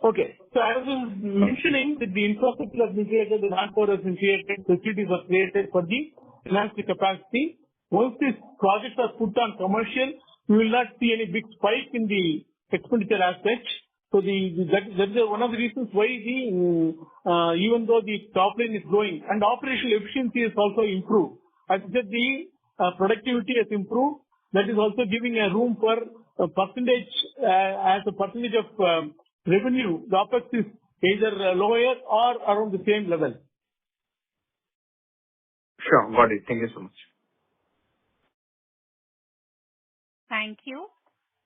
Okay. So I was mentioning that the infrastructure has been created, the manpower has been created, facilities are created for the enhanced capacity. Once these projects are put on commercial, we will not see any big spike in the expenditure aspect. So that is one of the reasons why even though the top line is growing and operational efficiency is also improved. As I said, the productivity has improved. That is also giving a room for a percentage, as a percentage of revenue. The OpEx is either lower or around the same level. Sure. Got it. Thank you so much. Thank you.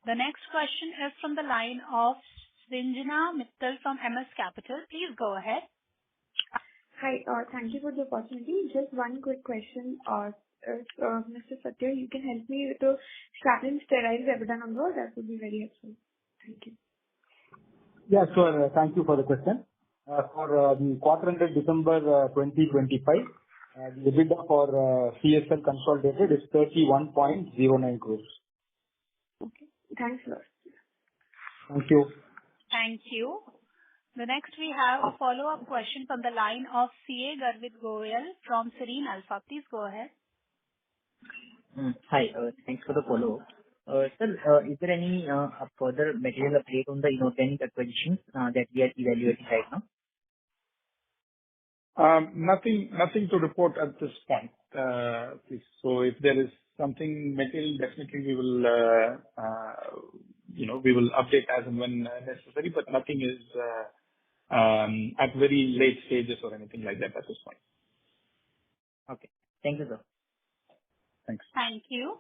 The next question is from the line of Srinjana Mittal from MS Capital. Please go ahead. Hi, thank you for the opportunity. Just one quick question. If Mr. Satya, you can help me with the Caplin sterile EBITDA number, that would be very helpful. Thank you. Yeah, sure. Thank you for the question. For the quarter ended December 2025, the EBITDA for CSL consolidated is 31.09 crores. Okay. Thanks a lot. Thank you. Thank you. The next we have a follow-up question from the line of CA Garvit Goyal from Serene Alpha. Please go ahead. Hi, thanks for the follow-up. Sir, is there any further material update on the inorganic acquisitions that we are evaluating right now? Nothing to report at this point, please. So if there is something material, definitely we will, we will update as and when necessary, but nothing is at very late stages or anything like that at this point. Okay. Thank you, sir. Thanks. Thank you.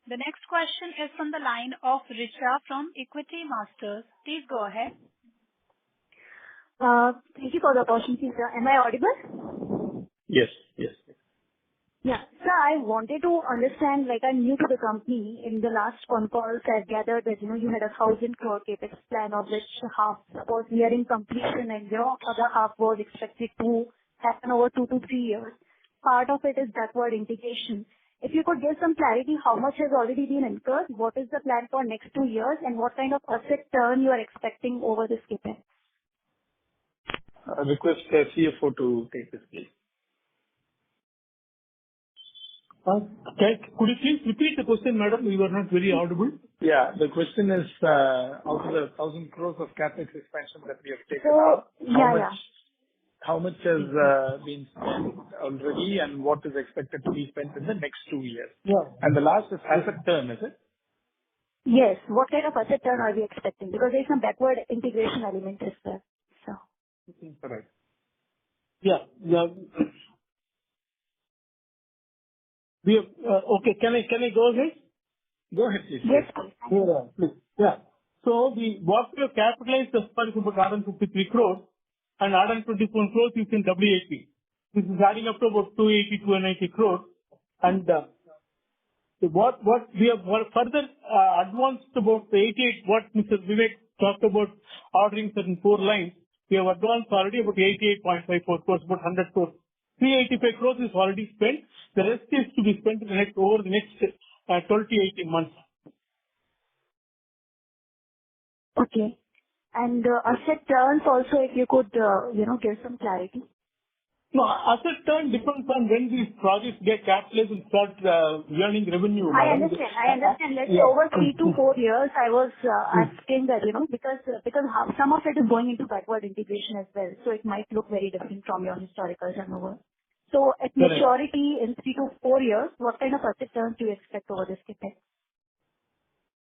The next question is from the line of Richa from Equity Masters. Please go ahead. Thank you for the opportunity, sir. Am I audible? Yes. Yeah. Sir, I wanted to understand, like, I'm new to the company. In the last Concall, I gathered that, you had 1,000 crore CapEx plan, of which half was nearing completion and your other half was expected to happen over 2 to 3 years. Part of it is backward integration. If you could give some clarity, how much has already been incurred, what is the plan for next 2 years, and what kind of asset turn you are expecting over this CapEx? I request CFO to take this, please. Could you please repeat the question, madam? We were not very audible. Yeah. The question is, out of the 1,000 crores of CapEx expansion that we have taken out, how much has been spent already and what is expected to be spent in the next 2 years? Yeah. And the last is asset turn, is it? Yes. What kind of asset turn are we expecting? Because there's some backward integration element as well. So. All right. Yeah. We have, okay. Can I go ahead? Go ahead, please. Yes, please. Yeah, please. Yeah. So what we have capitalized as far as about 153 crores and 124 crores is in WAP. This is adding up to about 280, 290 crores. And what we have further advanced about the 88, what Mr. Vivek talked about ordering certain 4 lines, we have advanced already about 88.54 crores, about 100 crores. 385 crores is already spent. The rest is to be spent over the next 12 to 18 months. Okay. And asset turns also, if you could, give some clarity. No, asset turn depends on when these projects get capitalized and start earning revenue. I understand. Let's say over 3 to 4 years, I was asking that, because some of it is going into backward integration as well, so it might look very different from your historical turnover. So at maturity in 3 to 4 years, what kind of asset turns do you expect over this CapEx?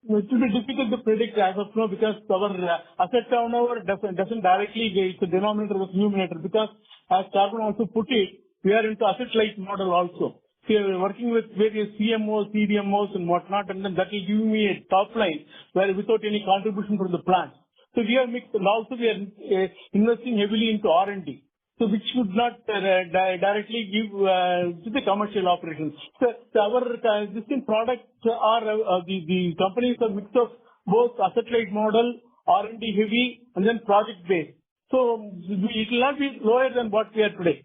It will be difficult to predict as of now because our asset turnover doesn't directly it's a denominator with numerator because as Caplin also put it, we are into asset light model also. So we are working with various CMOs, CDMOs and whatnot, and then that will give me a top line where without any contribution from the plant. So we are mixed and also we are investing heavily into R&D. So which would not directly give to the commercial operations. So our existing products are the companies are mix of both asset light model, R&D heavy, and then project based. So it will not be lower than what we are today.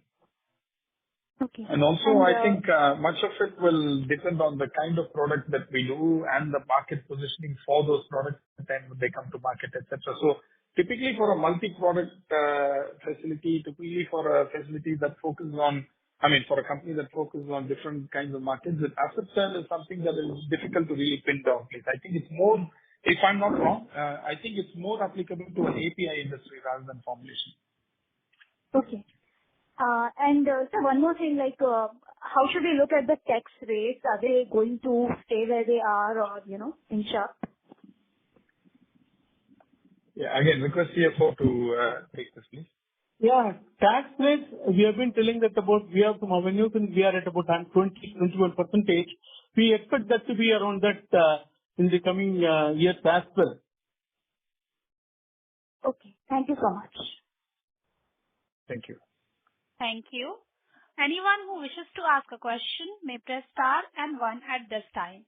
Okay. And also, I think much of it will depend on the kind of product that we do and the market positioning for those products and when they come to market, etc. So typically for a multi-product facility, typically for a facility that focuses on, for a company that focuses on different kinds of markets, the asset turn is something that is difficult to really pin down. I think it's more, if I'm not wrong, I think it's more applicable to an API industry rather than formulation. Okay. So one more thing, how should we look at the tax rates? Are they going to stay where they are or, inch up? Yeah, again, request CFO to take this, please. Yeah, tax rates, we have been telling that we have some avenues and we are at about 21%. We expect that to be around that in the coming years as well. Okay, thank you so much. Thank you. Thank you. Anyone who wishes to ask a question may press star and 1 at this time.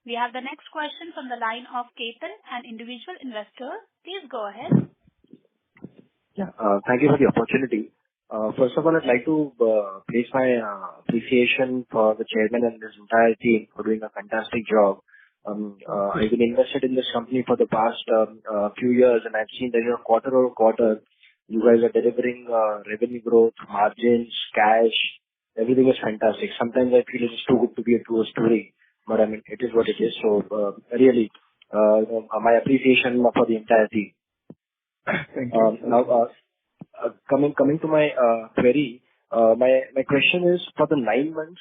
We have the next question from the line of Caplin, an individual investor. Please go ahead. Yeah, thank you for the opportunity. First of all, I'd like to place my appreciation for the chairman and his entire team for doing a fantastic job. I've been invested in this company for the past few years, and I've seen that quarter-over-quarter, you guys are delivering revenue growth, margins, cash. Everything is fantastic. Sometimes I feel it is too good to be a true story, but it is what it is. So really, my appreciation for the entire team. Thank you. Now, coming to my query, my question is for the 9 months,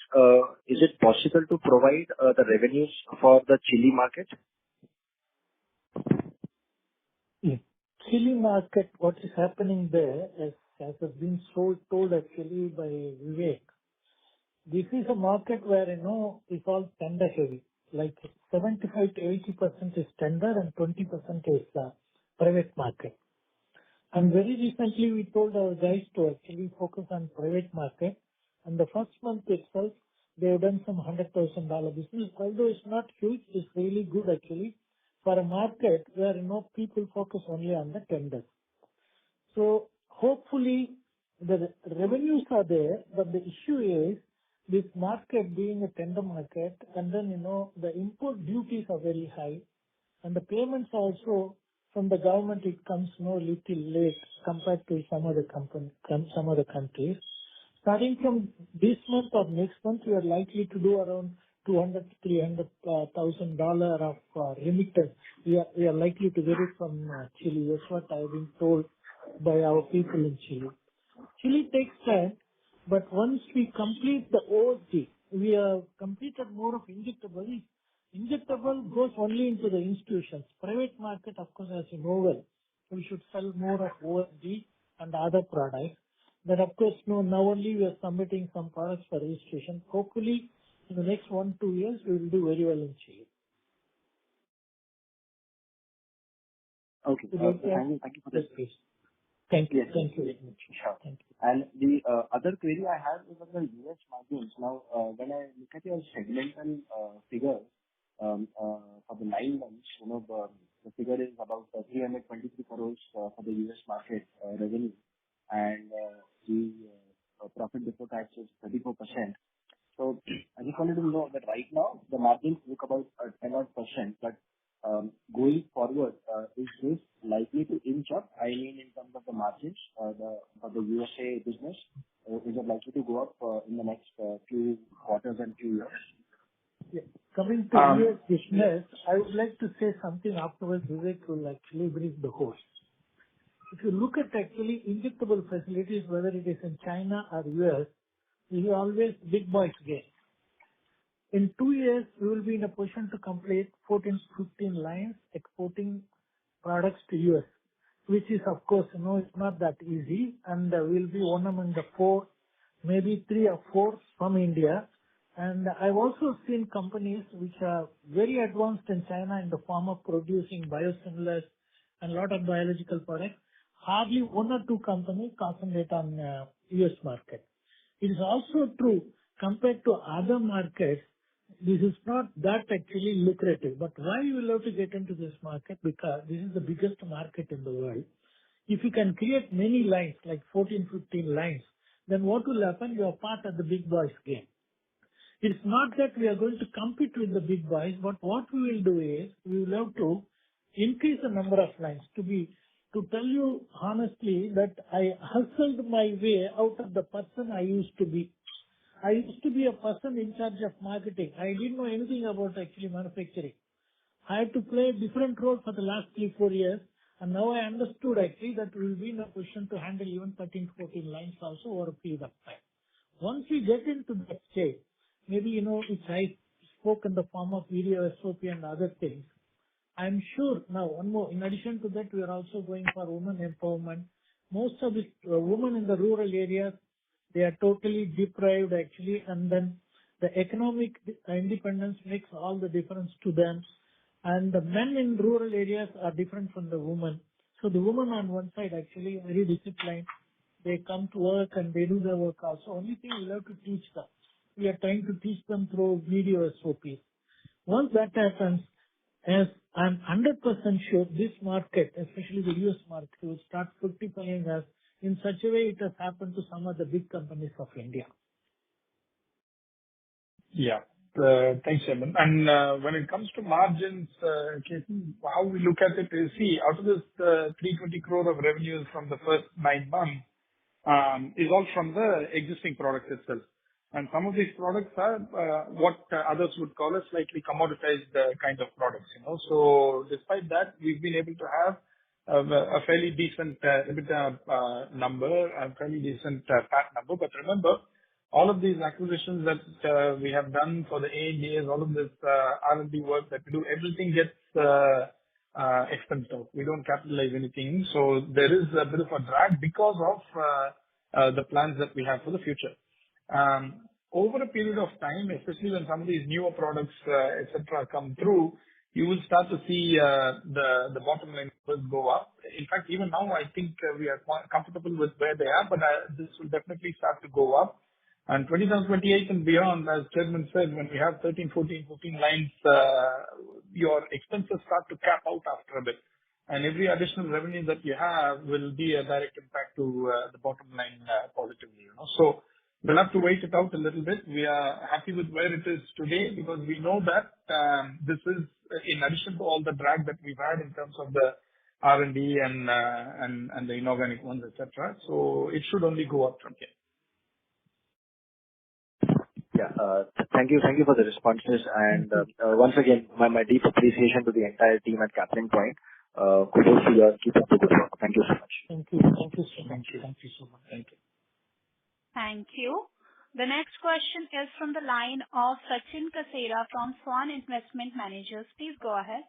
is it possible to provide the revenues for the Chile market? Yeah. Chile market, what is happening there, as has been told actually by Vivek, this is a market where, it's all tender heavy. Like 75 to 80% is tender and 20% is private market. And very recently we told our guys to actually focus on private market. And the first month itself, they have done some $100,000 business. Although it's not huge, it's really good actually for a market where, people focus only on the tenders. So hopefully the revenues are there, but the issue is this market being a tender market, and then, the import duties are very high, and the payments also from the government, it comes little late compared to some other countries. Starting from this month or next month, we are likely to do around $200,000 to $300,000 of remittance. We are likely to get it from Chile. That's what I have been told by our people in Chile. Chile takes time, but once we complete the OSD, we have completed more of injectable. Injectable goes only into the institutions. Private market, of course, as you know well, we should sell more of OSD and other products. But of course, now only we are submitting some products for registration. Hopefully, in the next 1-2 years, we will do very well in Chile. Okay. Thank you for this. Thank you. Yes. Thank you very much. Sure. Thank you. And the other query I have is on the US margins. Now, when I look at your segmental figures for the 9 months, the figure is about 323 crores for the US market revenue, and the profit before tax is 34%. So I just wanted to know that right now the margins look about 10%, but going forward, is this likely to inch up? I mean, in terms of the margins for the USA business, is it likely to go up in the next few quarters and few years? Yeah. Coming to US business, I would like to say something afterwards. Vivek will actually brief the host. If you look at actually injectable facilities, whether it is in China or US, we are always big boys game. In 2 years, we will be in a position to complete 14 to 15 lines exporting products to US, which is, of course, it's not that easy. And we'll be one among the 4, maybe 3 or 4 from India. And I've also seen companies which are very advanced in China in the form of producing biosimilars and a lot of biological products. Hardly 1 or 2 companies concentrate on US market. It is also true compared to other markets, this is not that actually lucrative. But why you will have to get into this market? Because this is the biggest market in the world. If you can create many lines, like 14, 15 lines, then what will happen? You are part of the big boys game. It's not that we are going to compete with the big boys, but what we will do is we will have to increase the number of lines. To tell you honestly that I hustled my way out of the person I used to be. I used to be a person in charge of marketing. I didn't know anything about actually manufacturing. I had to play a different role for the last 3-4 years, and now I understood actually that we will be in a position to handle even 13 to 14 lines also over a period of time. Once we get into that stage, maybe which I spoke in the form of video SOP and other things, I'm sure now one more. In addition to that, we are also going for women empowerment. Most of the women in the rural areas, they are totally deprived actually, and then the economic independence makes all the difference to them. And the men in rural areas are different from the women. So the women on one side actually very disciplined. They come to work and they do their work also. Only thing we have to teach them. We are trying to teach them through video SOPs. Once that happens, as I'm 100% sure this market, especially the US market, will start fructifying us in such a way it has happened to some of the big companies of India. Yeah. Thanks, Chairman. And when it comes to margins, Ketan, how we look at it is, see, out of this 320 crore of revenues from the first 9 months, is all from the existing products itself. And some of these products are what others would call as slightly commoditized kind of products, So despite that, we've been able to have a fairly decent EBITDA number, a fairly decent PAT number. But remember, all of these acquisitions that we have done for the ANDAs, all of this R&D work that we do, everything gets expensed out. We don't capitalize anything. So there is a bit of a drag because of the plans that we have for the future. Over a period of time, especially when some of these newer products, et cetera, come through, you will start to see the bottom line numbers go up. In fact, even now, I think we are quite comfortable with where they are, but this will definitely start to go up. And 2028 and beyond, as Chairman said, when we have 13, 14, 15 lines, your expenses start to cap out after a bit. And every additional revenue that you have will be a direct impact to the bottom line positively. So we'll have to wait it out a little bit. We are happy with where it is today because we know that this is in addition to all the drag that we've had in terms of the R&D and the inorganic ones, etc. So it should only go up from here. Yeah. Thank you for the responses. And once again, my deep appreciation to the entire team at Caplin Point. Kudos to you. Keep up the good work. Thank you so much. Thank you. Thank you so much. Thank you so much. Thank you. Thank you. The next question is from the line of Sachin Kasera from Swan Investment Managers. Please go ahead.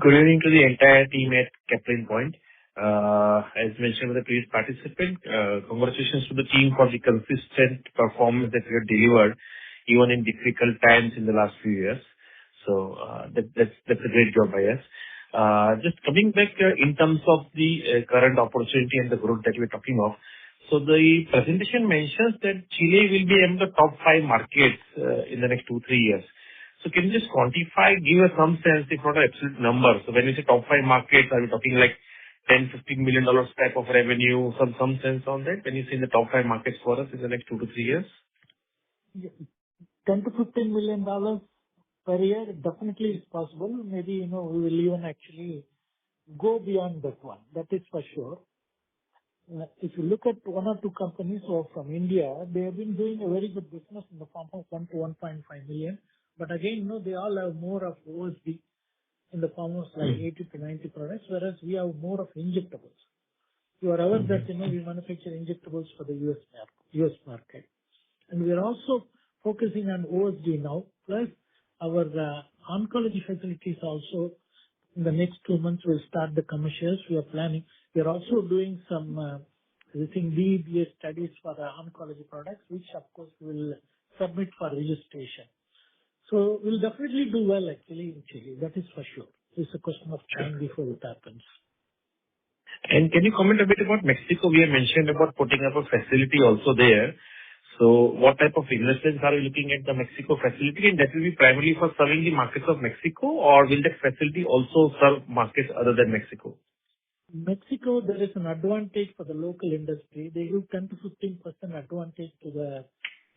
Good evening to the entire team at Caplin Point. As mentioned by the previous participant, congratulations to the team for the consistent performance that you have delivered even in difficult times in the last few years. So that's a great job by us. Just coming back in terms of the current opportunity and the growth that we're talking of. So the presentation mentions that Chile will be in the top 5 markets in the next 2-3 years. So can you just quantify, give us some sense, if not an absolute number? So when you say top 5 markets, are we talking like $10-15 million type of revenue? Some sense on that when you say the top 5 markets for us in the next 2-3 years? $10 to $15 million per year definitely is possible. Maybe we will even actually go beyond that one. That is for sure. If you look at 1 or 2 companies who are from India, they have been doing a very good business in the form of 1 to 1.5 million. But again, they all have more of OSD in the form of like 80 to 90 products, whereas we have more of injectables. You are aware that we manufacture injectables for the US market, and we are also focusing on OSD now. Plus, our oncology facilities also in the next 2 months will start the commercials. We are planning. We are also doing some BBA studies for the oncology products, which of course we will submit for registration. So we'll definitely do well actually in Chile. That is for sure. It's a question of time before it happens. And can you comment a bit about Mexico? We have mentioned about putting up a facility also there. So what type of investments are you looking at the Mexico facility? And that will be primarily for serving the markets of Mexico, or will that facility also serve markets other than Mexico? Mexico, there is an advantage for the local industry. They give 10 to 15% advantage to the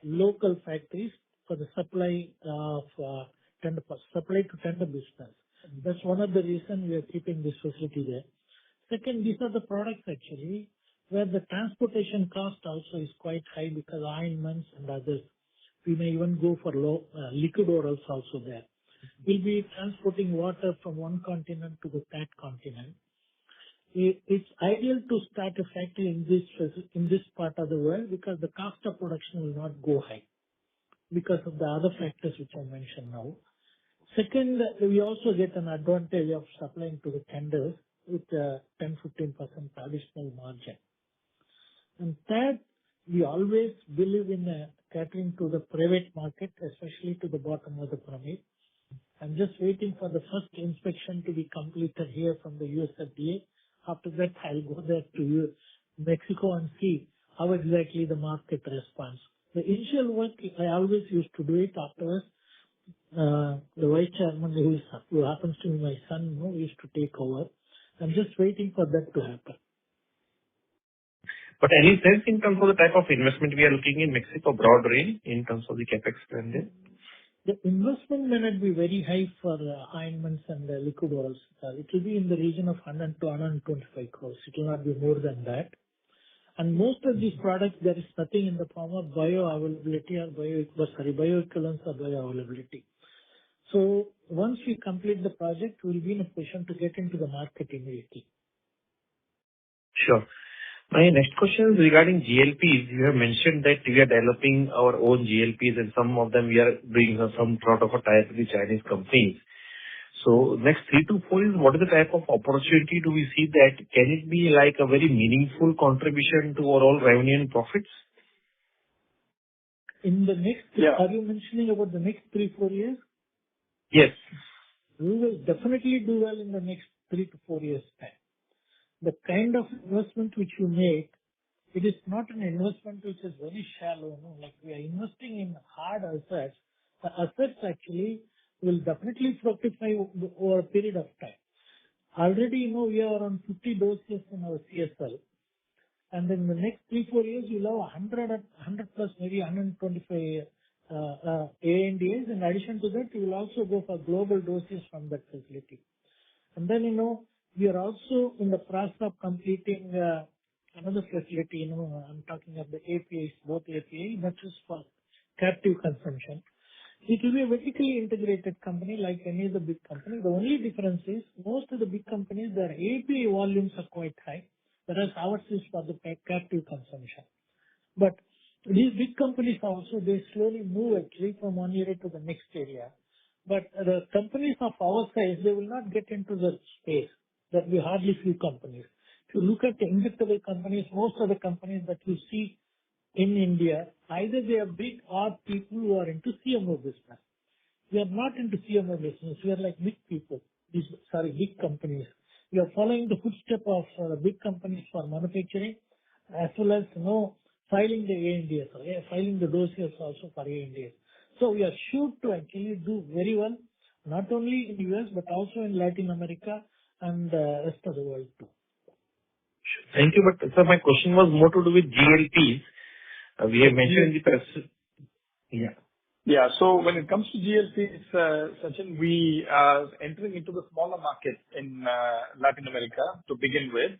local factories for the supply of supply to tender business. That's one of the reasons we are keeping this facility there. Second, these are the products actually where the transportation cost also is quite high because ointments and others. We may even go for liquid orals also there. We'll be transporting water from one continent to the third continent. It's ideal to start a factory in this part of the world because the cost of production will not go high because of the other factors which I mentioned now. Second, we also get an advantage of supplying to the tenders with 10-15% additional margin. And third, we always believe in catering to the private market, especially to the bottom of the pyramid. I'm just waiting for the first inspection to be completed here from the US FDA. After that, I'll go there to Mexico and see how exactly the market responds. The initial work, I always used to do it afterwards. The vice chairman, who happens to be my son, used to take over. I'm just waiting for that to happen. But any sense in terms of the type of investment we are looking in Mexico, broad range in terms of the capex plan there? The investment may not be very high for ointments and liquid orals. It will be in the region of 100 to 125 crores. It will not be more than that. And most of these products, there is nothing in the form of bioavailability or bioequivalence or bioavailability. So once we complete the project, we'll be in a position to get into the market immediately. Sure. My next question is regarding GLPs. You have mentioned that we are developing our own GLPs and some of them we are doing some sort of a tie-up with the Chinese companies. So next 3 to 4 years, what is the type of opportunity do we see that? Can it be like a very meaningful contribution to overall revenue and profits? In the next, are you mentioning about the next 3-4 years? Yes. We will definitely do well in the next 3 to 4 years' time. The kind of investment which you make, it is not an investment which is very shallow. Like we are investing in hard assets. The assets actually will definitely fructify over a period of time. Already, we are on 50 doses in our CSL. And in the next 3-4 years, you'll have 100 plus, maybe 125 ANDAs. In addition to that, you will also go for global doses from that facility. And then, we are also in the process of completing another facility. I'm talking of the APIs, both API, not just for captive consumption. It will be a vertically integrated company like any of the big companies. The only difference is most of the big companies, their API volumes are quite high, whereas ours is for the captive consumption. But these big companies also, they slowly move actually from one area to the next area. But the companies of our size, they will not get into the space. There will be hardly few companies. If you look at the injectable companies, most of the companies that you see in India, either they are big or people who are into CMO business. We are not into CMO business. We are like big people. Big companies. We are following the footsteps of big companies for manufacturing as well as, filing the ANDAs, filing the dossiers also for ANDAs. So we are sure to actually do very well, not only in US, but also in Latin America and rest of the world too. Thank you. But sir, my question was more to do with GLPs. We have mentioned in the press. Yeah. So when it comes to GLPs, Sachin, we are entering into the smaller market in Latin America to begin with.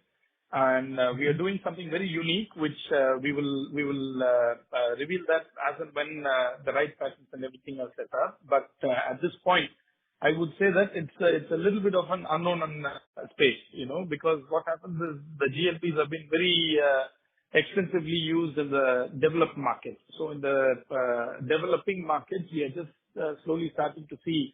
And we are doing something very unique, which we will reveal that as and when the right patents and everything are set up. But at this point, I would say that it's a little bit of an unknown space, because what happens is the GLPs have been very extensively used in the developed markets. So in the developing markets, we are just slowly starting to see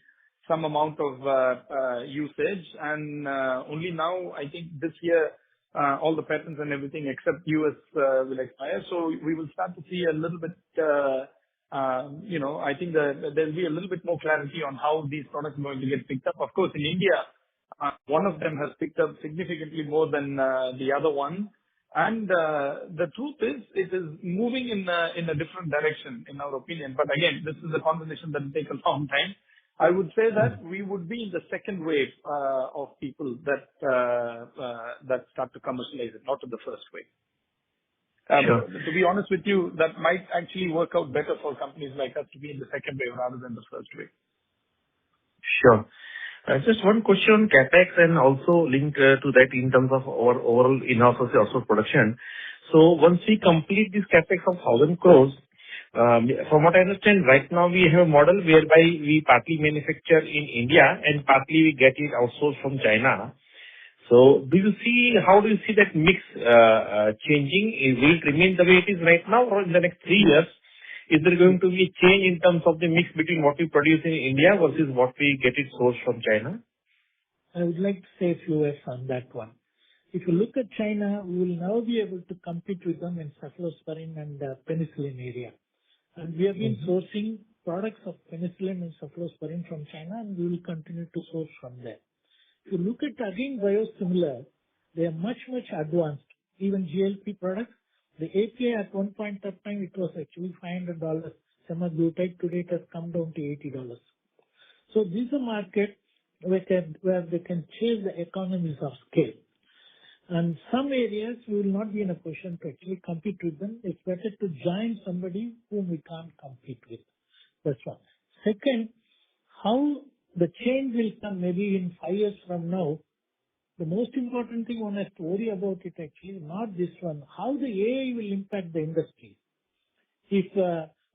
some amount of usage. And only now, I think this year, all the patents and everything except US will expire. So we will start to see a little bit, I think there'll be a little bit more clarity on how these products are going to get picked up. Of course, in India, one of them has picked up significantly more than the other one. And the truth is, it is moving in a different direction, in our opinion. But again, this is a conversation that will take a long time. I would say that we would be in the second wave of people that start to commercialize it, not in the first wave. Sure. To be honest with you, that might actually work out better for companies like us to be in the second wave rather than the first wave. Sure. Just one question on CapEx and also linked to that in terms of our overall in-house also production. So once we complete this CapEx of 1,000 crores, from what I understand, right now we have a model whereby we partly manufacture in India and partly we get it outsourced from China. So how do you see that mix changing? Will it remain the way it is right now, or in the next 3 years, is there going to be a change in terms of the mix between what we produce in India versus what we get it sourced from China? I would like to say a few words on that one. If you look at China, we will now be able to compete with them in cephalosporin and penicillin area. And we have been sourcing products of penicillin and cephalosporin from China, and we will continue to source from there. If you look at again biosimilar, they are much, much advanced. Even GLP products, the API at one point of time, it was actually $500 semaglutide. Today it has come down to $80. So this is a market where they can chase the economies of scale. And some areas we will not be in a position to actually compete with them. It's better to join somebody whom we can't compete with. That's one. Second, how the change will come maybe in 5 years from now. The most important thing one has to worry about it actually, not this one, how the AI will impact the industry. If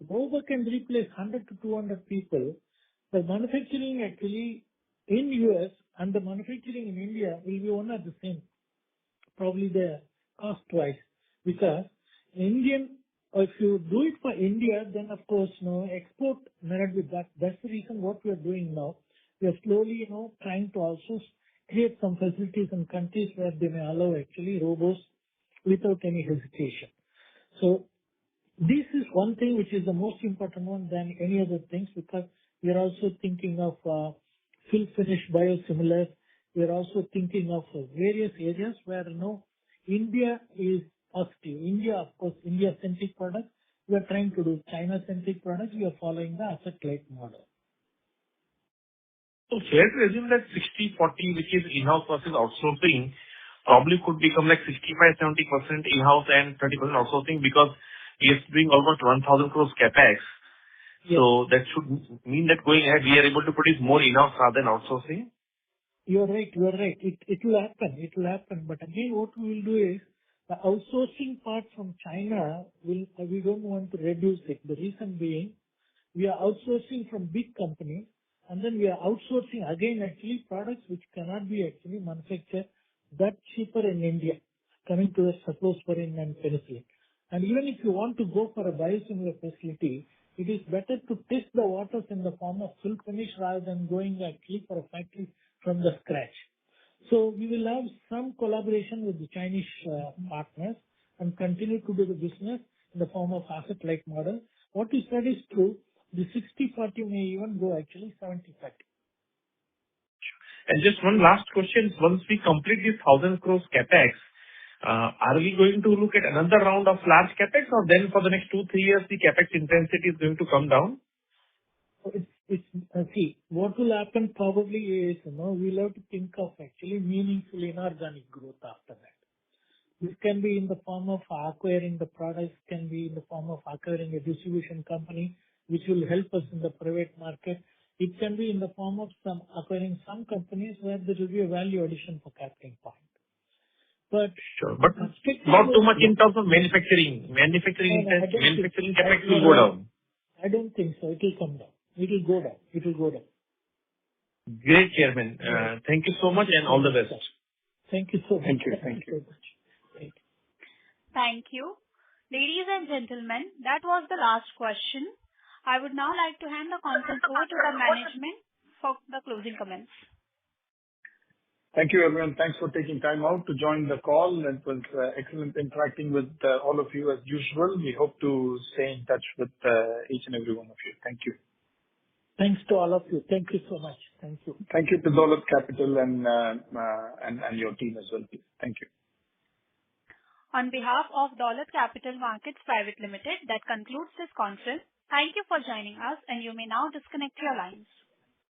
robot can replace 100 to 200 people, the manufacturing actually in US and the manufacturing in India will be one and the same, probably the cost-wise. Because if you do it for India, then of course, export may not be that. That's the reason what we are doing now. We are slowly, trying to also create some facilities in countries where they may allow actually robots without any hesitation. So this is one thing which is the most important one than any other things, because we are also thinking of fill finish biosimilars. We are also thinking of various areas where India is positive. India, of course, India-centric products. We are trying to do China-centric products. We are following the asset-light model. So fair to assume that 60-40, which is in-house versus outsourcing, probably could become like 65-70% in-house and 30% outsourcing, because we are doing almost 1,000 crores capex. Yes. So that should mean that going ahead, we are able to produce more in-house rather than outsourcing. You are right. It will happen. But again, what we will do is the outsourcing part from China we don't want to reduce it. The reason being, we are outsourcing from big companies, and then we are outsourcing again actually products which cannot be actually manufactured that cheaper in India, coming to the cephalosporin and penicillin. And even if you want to go for a biosimilar facility, it is better to test the waters in the form of full finish rather than going actually for a factory from the scratch. So we will have some collaboration with the Chinese partners and continue to do the business in the form of asset-light model. What you said is true. The 60-40 may even go actually 70-30. And just one last question. Once we complete this 1,000 crores capex, are we going to look at another round of large capex, or then for the next 2-3 years the capex intensity is going to come down? See, what will happen probably is, we'll have to think of actually meaningful inorganic growth after that. This can be in the form of acquiring the products, can be in the form of acquiring a distribution company, which will help us in the private market. It can be in the form of acquiring some companies where there will be a value addition for Caplin Point. But sure, but not too much in terms of manufacturing. Manufacturing capex will go down. I don't think so. It will come down. It will go down. Great, Chairman. Thank you so much and all the best. Thank you so much. Thank you. So much. Thank you. Ladies and gentlemen, that was the last question. I would now like to hand the conference over to the management for the closing comments. Thank you, everyone. Thanks for taking time out to join the call. It was excellent interacting with all of you as usual. We hope to stay in touch with each and every one of you. Thank you. Thanks to all of you. Thank you so much. Thank you. Thank you to Dolat Capital and your team as well, please. Thank you. On behalf of Dolat Capital Markets Private Limited, that concludes this conference. Thank you for joining us, and you may now disconnect your lines.